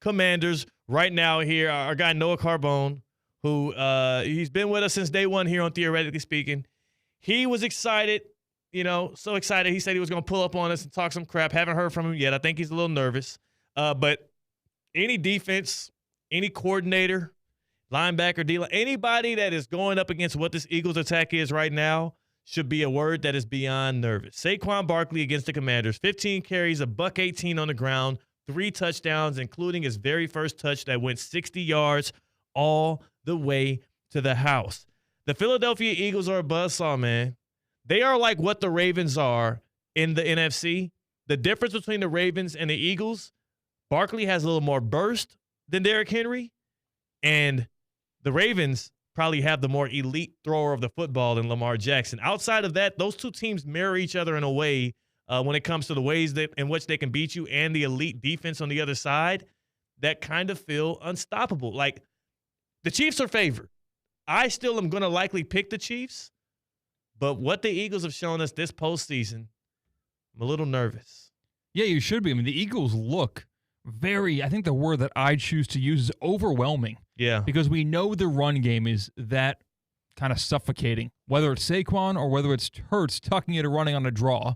Commanders right now here. Our guy Noah Carbone, who he's been with us since day one here on Theoretically Speaking. He was excited, so excited. He said he was going to pull up on us and talk some crap. Haven't heard from him yet. I think he's a little nervous. But any defense, any coordinator, linebacker, D-line, anybody that is going up against what this Eagles attack is right now should be a word that is beyond nervous. Saquon Barkley against the Commanders, 15 carries, $118 on the ground, 3 touchdowns, including his very first touch that went 60 yards all the way to the house. The Philadelphia Eagles are a buzzsaw, man. They are like what the Ravens are in the NFC. The difference between the Ravens and the Eagles, Barkley has a little more burst than Derrick Henry, and the Ravens probably have the more elite thrower of the football than Lamar Jackson. Outside of that, those two teams mirror each other in a way when it comes to the ways in which they can beat you and the elite defense on the other side that kind of feel unstoppable. Like, the Chiefs are favored. I still am going to likely pick the Chiefs, but what the Eagles have shown us this postseason, I'm a little nervous. Yeah, you should be. I mean, the Eagles look I think the word that I choose to use is overwhelming. Yeah. Because we know the run game is that kind of suffocating, whether it's Saquon or whether it's Hurts tucking it or running on a draw.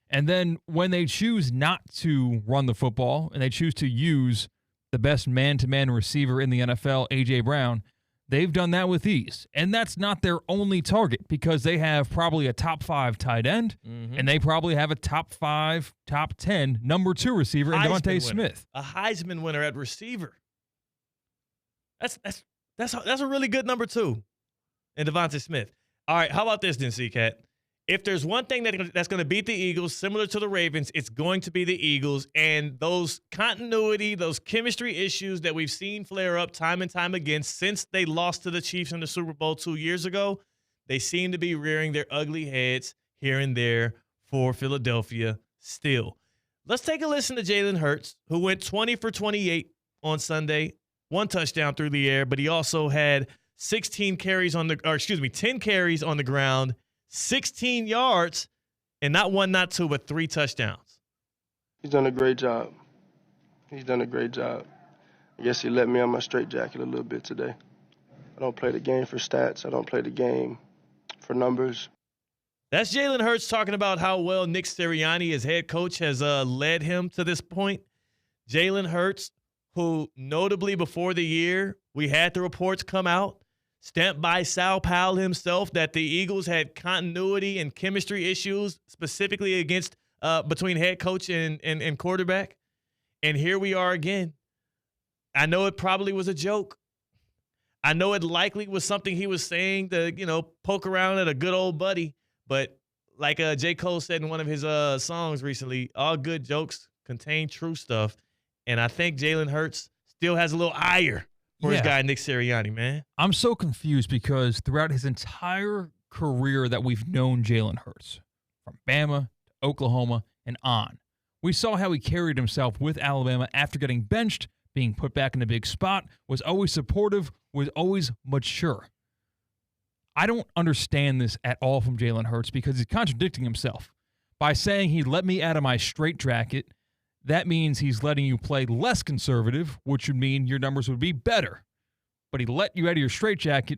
And then when they choose not to run the football and they choose to use the best man-to-man receiver in the NFL, A.J. Brown, they've done that with ease. And that's not their only target because they have probably a top 5 tight end, and they probably have a top 5, top 10 number 2 receiver in Devontae Smith. A Heisman winner at receiver. That's a really good number 2 in Devontae Smith. All right, how about this then, C-Cat? If there's one thing that's going to beat the Eagles, similar to the Ravens, it's going to be the Eagles. And those continuity, those chemistry issues that we've seen flare up time and time again since they lost to the Chiefs in the Super Bowl 2 years ago, they seem to be rearing their ugly heads here and there for Philadelphia still. Let's take a listen to Jalen Hurts, who went 20 for 28 on Sunday, 1 touchdown through the air, but he also had 10 carries on the ground, 16 yards, and not 1, not 2, but 3 touchdowns. He's done a great job. I guess he let me on my straitjacket a little bit today. I don't play the game for stats. I don't play the game for numbers. That's Jalen Hurts talking about how well Nick Sirianni, his head coach, has led him to this point. Jalen Hurts, who notably before the year, we had the reports come out, stamped by Sal Powell himself, that the Eagles had continuity and chemistry issues, specifically against between head coach and quarterback. And here we are again. I know it probably was a joke. I know it likely was something he was saying to, poke around at a good old buddy. But like J. Cole said in one of his songs recently, all good jokes contain true stuff. And I think Jalen Hurts still has a little ire for his guy, Nick Sirianni, man. I'm so confused because throughout his entire career that we've known Jalen Hurts, from Bama to Oklahoma and on, we saw how he carried himself with Alabama after getting benched, being put back in a big spot, was always supportive, was always mature. I don't understand this at all from Jalen Hurts because he's contradicting himself. By saying he let me out of my straitjacket, that means he's letting you play less conservative, which would mean your numbers would be better. But he let you out of your straitjacket,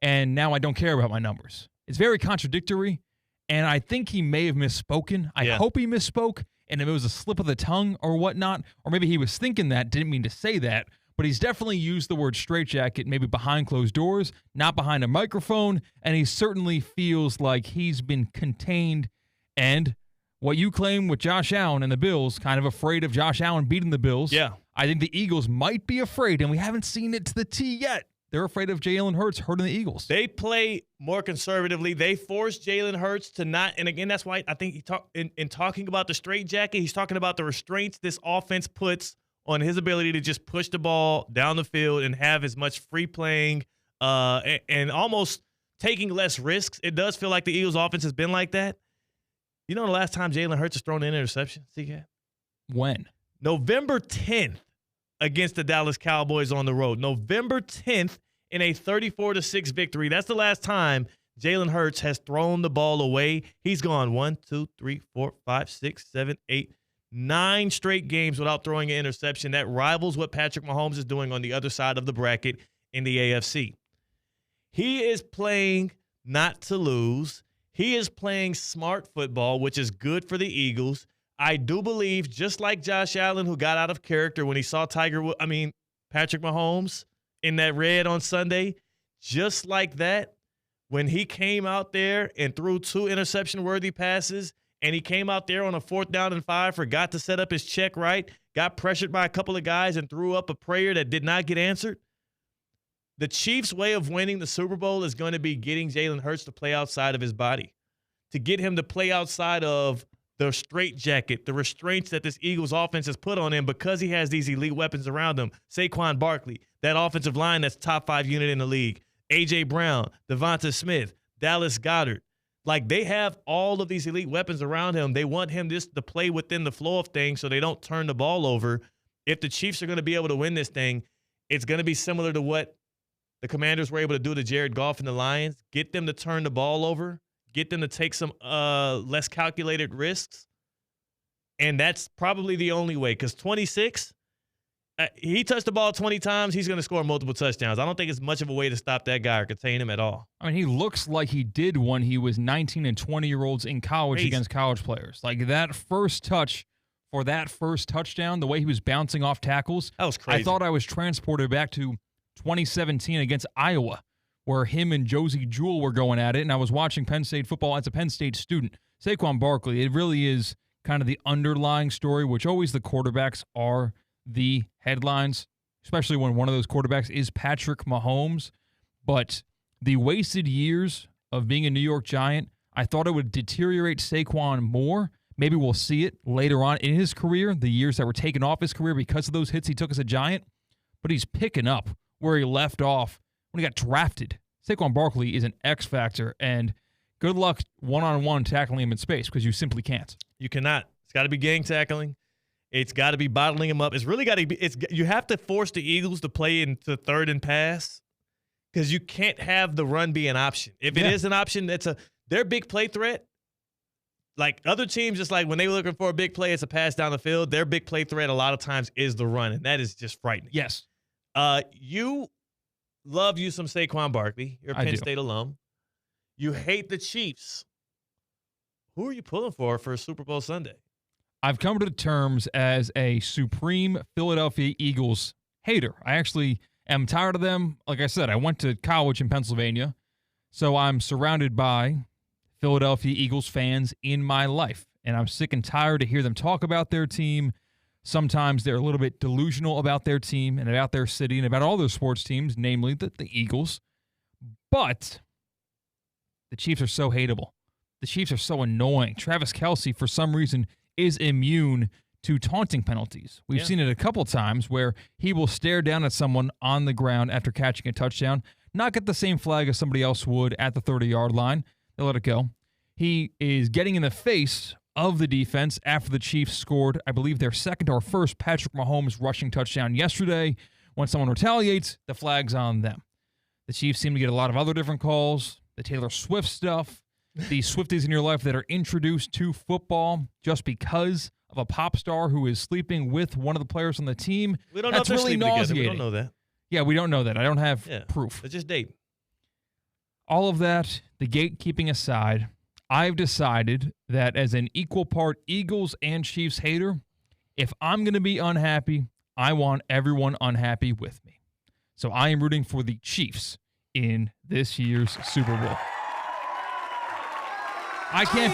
and now I don't care about my numbers. It's very contradictory, and I think he may have misspoken. I hope he misspoke, and if it was a slip of the tongue or whatnot, or maybe he was thinking that, didn't mean to say that, but he's definitely used the word straitjacket maybe behind closed doors, not behind a microphone, and he certainly feels like he's been contained. And what you claim with Josh Allen and the Bills, kind of afraid of Josh Allen beating the Bills. Yeah. I think the Eagles might be afraid, and we haven't seen it to the T yet. They're afraid of Jalen Hurts hurting the Eagles. They play more conservatively. They force Jalen Hurts to not, and again, that's why I think in talking about the straitjacket, he's talking about the restraints this offense puts on his ability to just push the ball down the field and have as much free playing and almost taking less risks. It does feel like the Eagles offense has been like that. You know the last time Jalen Hurts has thrown an interception, CK? When? November 10th against the Dallas Cowboys on the road. November 10th in a 34-6 victory. That's the last time Jalen Hurts has thrown the ball away. He's gone 1, 2, 3, 4, 5, 6, 7, 8, 9 straight games without throwing an interception. That rivals what Patrick Mahomes is doing on the other side of the bracket in the AFC. He is playing not to lose. He is playing smart football, which is good for the Eagles. I do believe, just like Josh Allen, who got out of character when he saw Patrick Mahomes in that red on Sunday, just like that, when he came out there and threw 2 interception-worthy passes, and he came out there on a 4th down and 5, forgot to set up his check right, got pressured by a couple of guys and threw up a prayer that did not get answered. The Chiefs' way of winning the Super Bowl is going to be getting Jalen Hurts to play outside of his body, to get him to play outside of the straitjacket, the restraints that this Eagles offense has put on him because he has these elite weapons around him. Saquon Barkley, that offensive line that's top 5 unit in the league. A.J. Brown, Devonta Smith, Dallas Goedert. Like, they have all of these elite weapons around him. They want him just to play within the flow of things so they don't turn the ball over. If the Chiefs are going to be able to win this thing, it's going to be similar to what the Commanders were able to do to Jared Goff and the Lions. Get them to turn the ball over. Get them to take some less calculated risks. And that's probably the only way, because 26, he touched the ball 20 times, he's going to score multiple touchdowns. I don't think it's much of a way to stop that guy or contain him at all. I mean, he looks like he did when he was 19 and 20-year-olds in college against college players. Like, that first touch for that first touchdown, the way he was bouncing off tackles, that was crazy. I thought I was transported back to 2017 against Iowa, where him and Josie Jewell were going at it, and I was watching Penn State football as a Penn State student. Saquon Barkley, it really is kind of the underlying story, which always the quarterbacks are the headlines, especially when one of those quarterbacks is Patrick Mahomes. But the wasted years of being a New York Giant, I thought it would deteriorate Saquon more. Maybe we'll see it later on in his career, the years that were taken off his career because of those hits he took as a Giant. But he's picking up where he left off when he got drafted. Saquon Barkley is an X factor, and good luck one-on-one tackling him in space because you simply can't. You cannot. It's got to be gang tackling. It's got to be bottling him up. It's really got to be. You have to force the Eagles to play into 3rd and pass because you can't have the run be an option. If it is an option, their big play threat. Like other teams, just like when they were looking for a big play, it's a pass down the field. Their big play threat a lot of times is the run, and that is just frightening. Yes. You love you some Saquon Barkley. You're a Penn State alum. You hate the Chiefs. Who are you pulling for Super Bowl Sunday? I've come to terms as a supreme Philadelphia Eagles hater. I actually am tired of them. Like I said, I went to college in Pennsylvania, so I'm surrounded by Philadelphia Eagles fans in my life, and I'm sick and tired to hear them talk about their team. Sometimes they're a little bit delusional about their team and about their city and about all their sports teams, namely the Eagles. But the Chiefs are so hateable. The Chiefs are so annoying. Travis Kelce, for some reason, is immune to taunting penalties. We've seen it a couple times where he will stare down at someone on the ground after catching a touchdown, not get the same flag as somebody else would at the 30-yard line. They'll let it go. He is getting in the face of the defense after the Chiefs scored, I believe, their second or first Patrick Mahomes rushing touchdown yesterday. When someone retaliates, the flag's on them. The Chiefs seem to get a lot of other different calls. The Taylor Swift stuff. The Swifties in your life that are introduced to football just because of a pop star who is sleeping with one of the players on the team. We don't know if they're sleeping together. We don't know that. Yeah, we don't know that. I don't have proof. They're just dating. All of that, the gatekeeping aside, I've decided that as an equal part Eagles and Chiefs hater, if I'm going to be unhappy, I want everyone unhappy with me. So I am rooting for the Chiefs in this year's Super Bowl. I can't